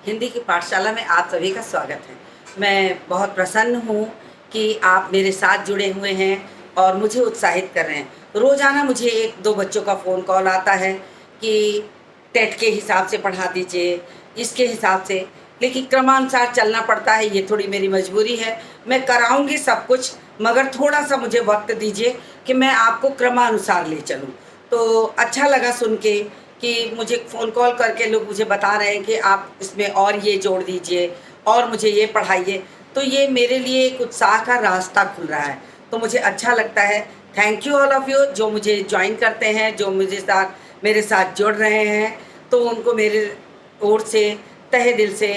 हिंदी की पाठशाला में आप सभी का स्वागत है। मैं बहुत प्रसन्न हूँ कि आप मेरे साथ जुड़े हुए हैं और मुझे उत्साहित कर रहे हैं। रोज़ाना मुझे 1-2 बच्चों का फ़ोन कॉल आता है कि टेट के हिसाब से पढ़ा दीजिए, इसके हिसाब से, लेकिन क्रमानुसार चलना पड़ता है, ये थोड़ी मेरी मजबूरी है। मैं कराऊँगी सब कुछ, मगर थोड़ा-सा मुझे वक़्त दीजिए कि मैं आपको क्रमानुसार ले चलूँ। तो अच्छा लगा सुन के कि मुझे फ़ोन कॉल करके लोग मुझे बता रहे हैं कि आप इसमें और ये जोड़ दीजिए और मुझे ये पढ़ाइए, तो ये मेरे लिए एक उत्साह का रास्ता खुल रहा है, तो मुझे अच्छा लगता है। Thank you all of you जो मुझे जॉइन करते हैं, जो मेरे साथ जुड़ रहे हैं, तो उनको मेरे ओर से तहे दिल से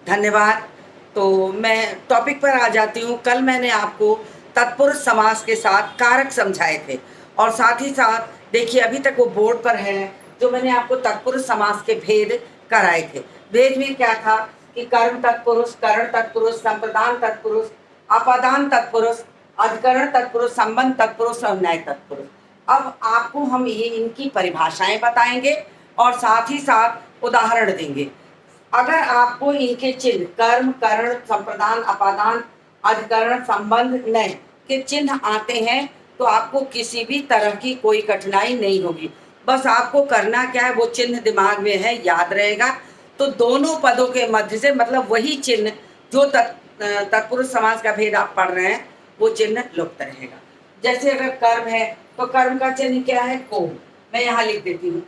धन्यवाद। तो मैं टॉपिक पर आ जाती हूँ। कल मैंने आपको तत्पुरुष समास के साथ कारक समझाए थे और साथ ही साथ देखिए अभी तक वो बोर्ड पर है, जो मैंने आपको तत्पुरुष समास के भेद कराए थे। भेद में क्या था कि कर्म तत्पुरुष, करण तत्पुरुष, संप्रदान तत्पुरुष, अपादान तत्पुरुष, अधिकरण तत्पुरुष, संबंध तत्पुरुष और न्याय तत्पुरुष। अब आपको हम ये इनकी परिभाषाएं बताएंगे और साथ ही साथ उदाहरण देंगे। अगर आपको इनके चिन्ह कर्म, करण, संप्रदान, अपादान, अधिकरण, संबंध, न्याय के चिन्ह आते हैं तो आपको किसी भी तरह की कोई कठिनाई नहीं होगी। बस आपको करना क्या है, वो चिन्ह दिमाग में है, याद रहेगा। तो दोनों पदों के मध्य से मतलब वही चिन्ह जो तत्पुरुष समास का भेद आप पढ़ रहे हैं, वो चिन्ह लुप्त रहेगा। जैसे अगर कर्म है तो कर्म का चिन्ह क्या है, को। मैं यहाँ लिख देती हूँ।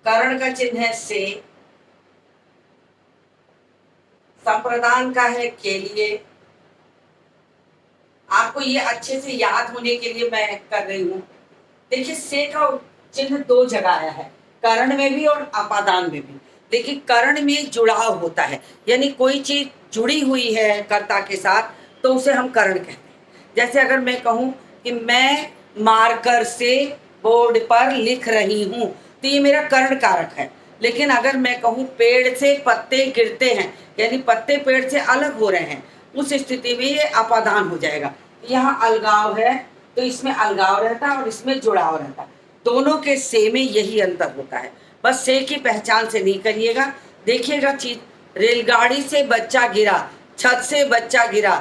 करण का चिन्ह है से, संप्रदान का है के लिए। आपको ये अच्छे से याद होने के लिए मैं कर रही हूँ। देखिए से का चिन्ह 2 जगह आया है, करण में भी और अपादान में भी। देखिए करण में जुड़ाव होता है, यानी कोई चीज जुड़ी हुई है कर्ता के साथ तो उसे हम करण कहते हैं। जैसे अगर मैं कहूँ कि मैं मार्कर से बोर्ड पर लिख रही हूँ, तो ये मेरा करण कारक है। लेकिन अगर मैं कहूँ पेड़ से पत्ते गिरते हैं, यानी पत्ते पेड़ से अलग हो रहे हैं, उस स्थिति में ये अपादान हो जाएगा। यहाँ अलगाव है तो इसमें अलगाव रहता है और इसमें जुड़ाव रहता है। दोनों के से में यही अंतर होता है। बस से की पहचान से नहीं करिएगा। देखिएगा चीज, रेलगाड़ी से बच्चा गिरा, छत से बच्चा गिरा,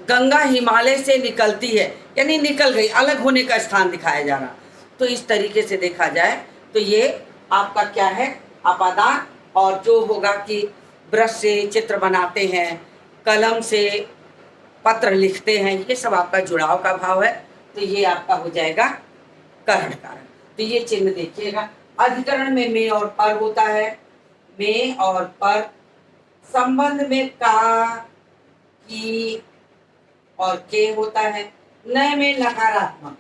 गंगा हिमालय से निकलती है, यानी निकल गई, अलग होने का स्थान दिखाया जा रहा। तो इस तरीके से देखा जाए तो ये आपका क्या है, अपादान। और जो होगा कि ब्रश से चित्र बनाते हैं, कलम से पत्र लिखते हैं, ये सब आपका जुड़ाव का भाव है, तो ये आपका हो जाएगा करण कारक। तो ये चिन्ह देखिएगा। अधिकरण में और पर होता है, में और पर। संबंध में का, की और के होता है। नय में नकारात्मक,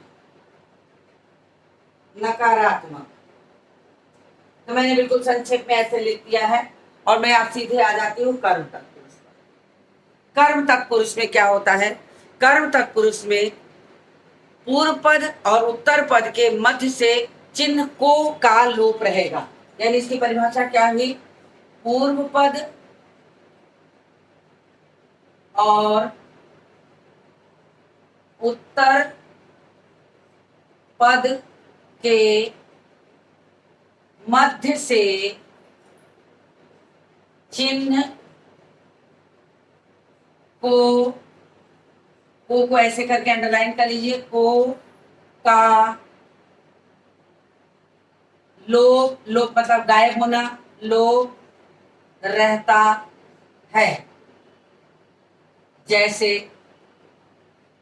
नकारात्मक। तो मैंने बिल्कुल संक्षेप में ऐसे लिख दिया है और मैं आप सीधे आ जाती हूँ कर्म तत्पुरुष पर। कर्म तत्पुरुष में क्या होता है, कर्म तत्पुरुष में पूर्व पद और उत्तर पद के मध्य से चिन्ह को का लोप रहेगा। यानी इसकी परिभाषा क्या हुई, पूर्व पद और उत्तर पद के मध्य से चिन्ह को ऐसे करके अंडरलाइन कर लीजिए, को का लोप, लोप मतलब गायब होना, लोप रहता है। जैसे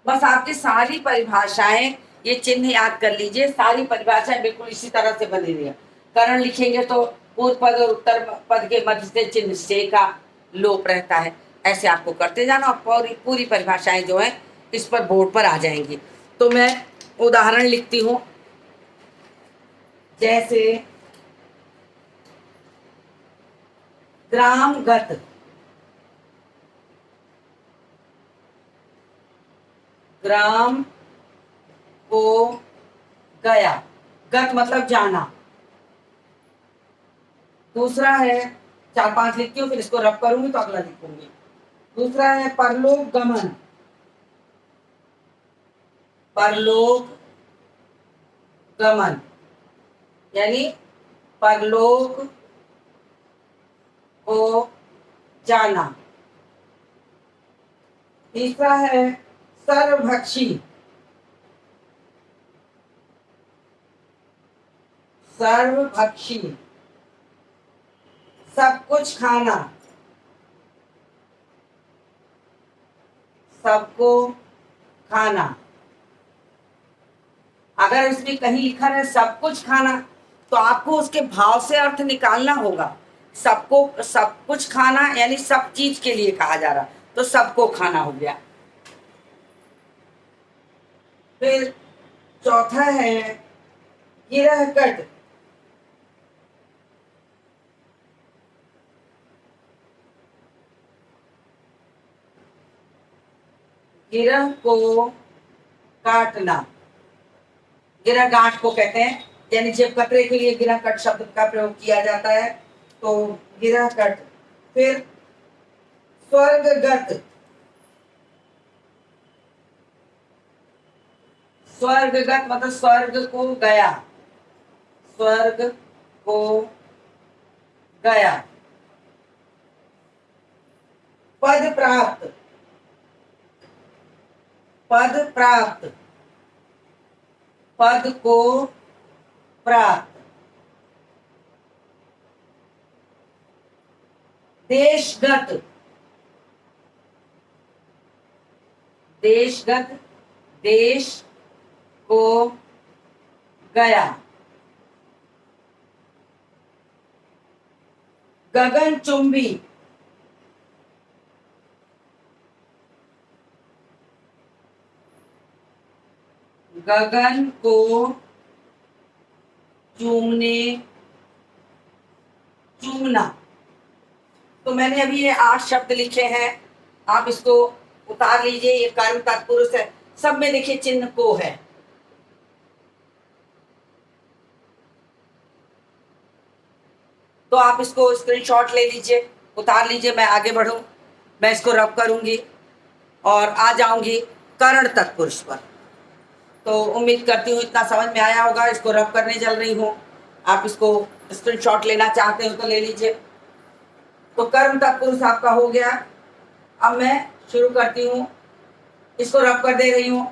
बस आपकी सारी परिभाषाएं, ये चिन्ह याद कर लीजिए, सारी परिभाषाएं बिल्कुल इसी तरह से बनी हुई है। करण लिखेंगे तो पूर्व पद और उत्तर पद के मध्य से चिन्ह से का लोप रहता है। ऐसे आपको करते जाना और पूरी परिभाषाएं जो है इस पर बोर्ड पर आ जाएंगी। तो मैं उदाहरण लिखती हूँ। जैसे ग्रामगत, ग्राम को गया, गत मतलब जाना। दूसरा है, 4-5 लिखती हूँ फिर इसको रब करूंगी तो अगला लिखूंगी। दूसरा है परलोक गमन, परलोक गमन यानी परलोक को जाना। तीसरा है सर्वभक्षी, सर्वभक्षी सब कुछ खाना, सबको खाना। अगर इसमें कहीं लिखा है सब कुछ खाना तो आपको उसके भाव से अर्थ निकालना होगा। सबको सब कुछ खाना यानी सब चीज के लिए कहा जा रहा, तो सबको खाना हो गया। फिर चौथा है गिरहकट, गिरह को काटना, गिरह गांठ को कहते हैं, यानी जेब कतरे के लिए गिरह कट शब्द का प्रयोग किया जाता है, तो गिरह कट। फिर स्वर्गगत, स्वर्गगत मतलब स्वर्ग को गया, स्वर्ग को गया। पद प्राप्त, पद प्राप्त, पद को प्राप्त। देशगत, देशगत देश को गया। गगनचुंबी, गगन को चूमने, चूमना। तो मैंने अभी ये 8 शब्द लिखे हैं, आप इसको उतार लीजिए। ये कर्म तत्पुरुष है, सब में देखिए चिन्ह को है। तो आप इसको स्क्रीनशॉट ले लीजिए, उतार लीजिए। मैं आगे बढ़ूं, मैं इसको रब करूंगी और आ जाऊंगी करण तत्पुरुष पर। तो उम्मीद करती हूँ इतना समझ में आया होगा। इसको रब करने चल रही हूँ, आप इसको स्क्रीनशॉट लेना चाहते हो तो ले लीजिए। तो कर्म तत्पुरुष आपका हो गया। अब मैं शुरू करती हूँ, इसको रब कर दे रही हूँ।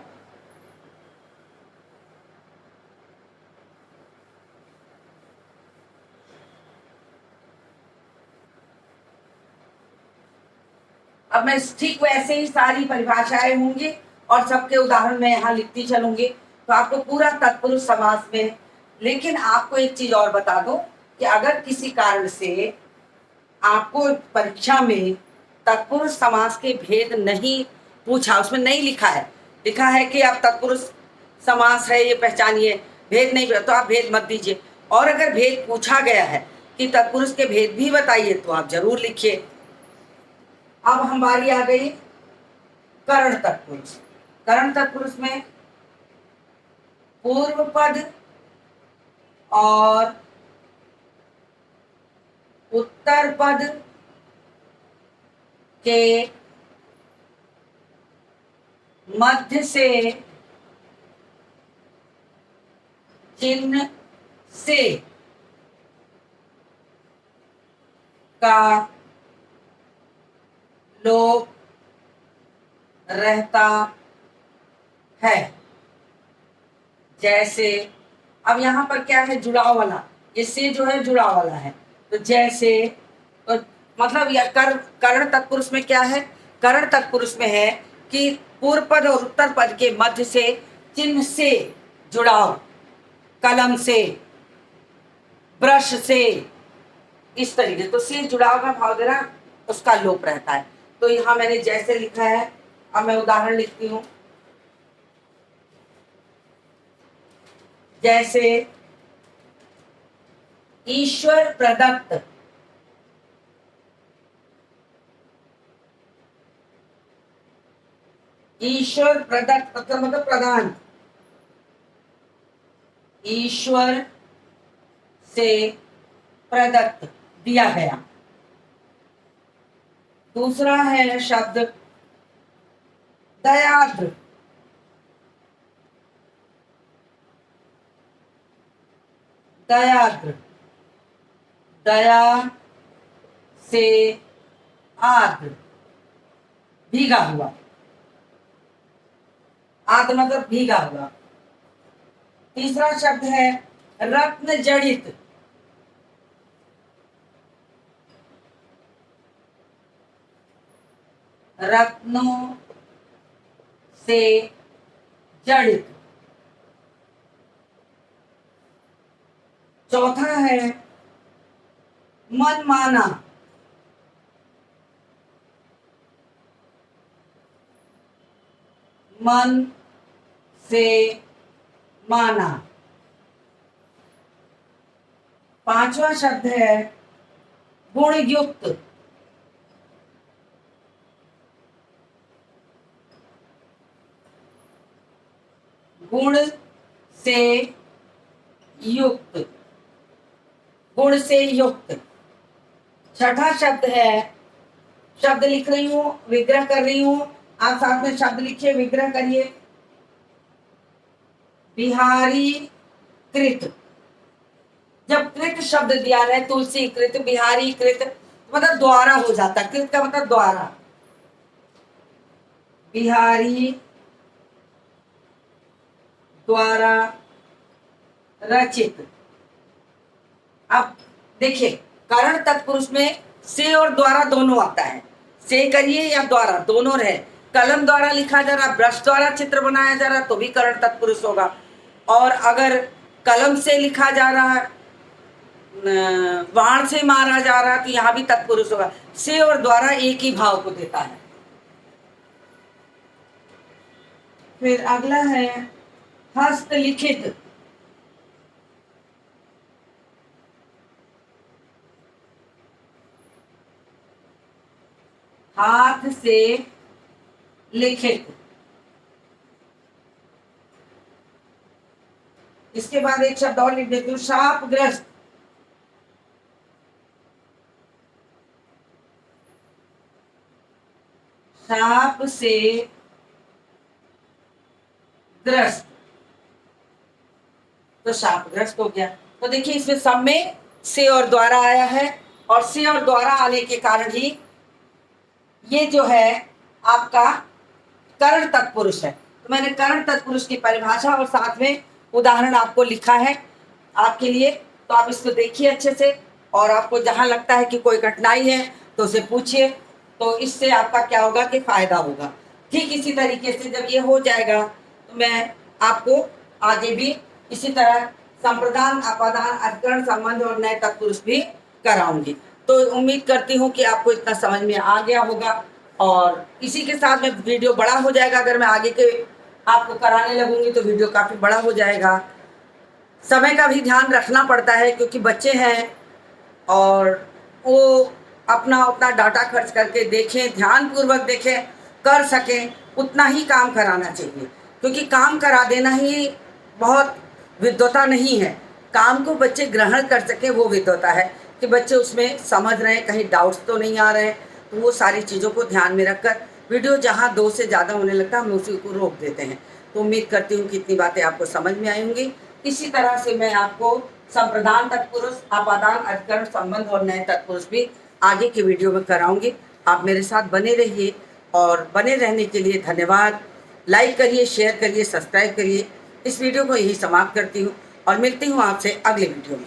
अब मैं ठीक वैसे ही सारी परिभाषाएं होंगी और सबके उदाहरण मैं यहाँ लिखती चलूंगी, तो आपको पूरा तत्पुरुष समास में। लेकिन आपको एक चीज और बता दूं कि अगर किसी कारण से आपको परीक्षा में तत्पुरुष समास के भेद नहीं पूछा, उसमें नहीं लिखा है, लिखा है कि आप तत्पुरुष समास है ये पहचानिए, भेद नहीं, तो आप भेद मत दीजिए। और अगर भेद पूछा गया है कि तत्पुरुष के भेद भी बताइए तो आप जरूर लिखिए। अब हमारी आ गई करण तत्पुरुष। करण तत्पुरुष में पूर्व पद और उत्तर पद के मध्य से चिन्ह से का लोप रहता है। जैसे अब यहाँ पर क्या है, जुड़ाव वाला, इससे जो है जुड़ाव वाला है। तो जैसे, तो मतलब यह करण तत्पुरुष में क्या है, करण तत्पुरुष में है कि पूर्व पद और उत्तर पद के मध्य से चिन्ह से जुड़ाव, कलम से, ब्रश से, इस तरीके। तो से जुड़ाव का भाव दे रहा, उसका लोप रहता है। तो यहाँ मैंने जैसे लिखा है, अब मैं उदाहरण लिखती हूँ। जैसे ईश्वर प्रदत्त, ईश्वर प्रदत्त मतलब प्रदान, ईश्वर से प्रदत्त दिया गया। दूसरा है शब्द दयाद्र, दयाद्र, दया से आद्र, भीगा हुआ, आद्र मतलब भीगा हुआ। तीसरा शब्द है रत्न जड़ित, रत्नों से जड़ित। चौथा है मनमाना, मन से माना। पांचवा शब्द है गुणयुक्त, गुण से युक्त, गुण से युक्त। छठा शब्द है, शब्द लिख रही हूं, विग्रह कर रही हूं, आप साथ में शब्द लिखिए, विग्रह करिए। बिहारी कृत, जब कृत शब्द दिया रहे, तुलसी कृत, बिहारी कृत, मतलब द्वारा हो जाता है। कृत का मतलब द्वारा। बिहारी द्वारा रचित। अब देखिए, करण तत्पुरुष में से और द्वारा दोनों आता है। से करिए या द्वारा, दोनों रहे। कलम द्वारा लिखा जा रहा, ब्रश द्वारा चित्र बनाया जा रहा, तो भी करण तत्पुरुष होगा। और अगर कलम से लिखा जा रहा है, बाण से मारा जा रहा, तो यहां भी तत्पुरुष होगा। से और द्वारा एक ही भाव को देता है। फिर अगला है हस्तलिखित, हाथ से लिखित। इसके बाद एक शब्द और लिख देती हूँ, शापग्रस्त, शाप से ग्रस्त, तो शापग्रस्त हो गया। तो देखिए, इसमें सब में से और द्वारा आया है, और से और द्वारा आने के कारण ही ये जो है आपका करण तत्पुरुष है। तो मैंने करण तत्पुरुष की परिभाषा और साथ में उदाहरण आपको लिखा है आपके लिए। तो आप इसको देखिए अच्छे से, और आपको जहां लगता है कि कोई कठिनाई है तो उसे पूछिए। तो इससे आपका क्या होगा कि फायदा होगा। ठीक इसी तरीके से जब ये हो जाएगा तो मैं आपको आगे भी इसी तरह संप्रदान, अपादान, अधिकरण, संबंध और नए तत्पुरुष भी कराऊंगी। तो उम्मीद करती हूँ कि आपको इतना समझ में आ गया होगा, और इसी के साथ में वीडियो बड़ा हो जाएगा। अगर मैं आगे के आपको कराने लगूंगी तो वीडियो काफ़ी बड़ा हो जाएगा। समय का भी ध्यान रखना पड़ता है, क्योंकि बच्चे हैं और वो अपना उतना डाटा खर्च करके देखें, ध्यानपूर्वक देखें, कर सकें, उतना ही काम कराना चाहिए। क्योंकि काम करा देना ही बहुत विद्वता नहीं है। काम को बच्चे ग्रहण कर सकें, वो विद्वता है कि बच्चे उसमें समझ रहे हैं, कहीं डाउट्स तो नहीं आ रहे हैं। तो वो सारी चीज़ों को ध्यान में रखकर वीडियो जहाँ 2 से ज़्यादा होने लगता है, हम उसी को रोक देते हैं। तो उम्मीद करती हूँ कि इतनी बातें आपको समझ में आई होंगी। इसी तरह से मैं आपको संप्रदान तत्पुरुष, आपादान, अधिकरण, संबंध और नए तत्पुरुष भी आगे के वीडियो में कराऊंगी। आप मेरे साथ बने रहिए, और बने रहने के लिए धन्यवाद। लाइक करिए, शेयर करिए, सब्सक्राइब करिए। इस वीडियो को यही समाप्त करती हूँ और मिलती हूँ आपसे अगले वीडियो में।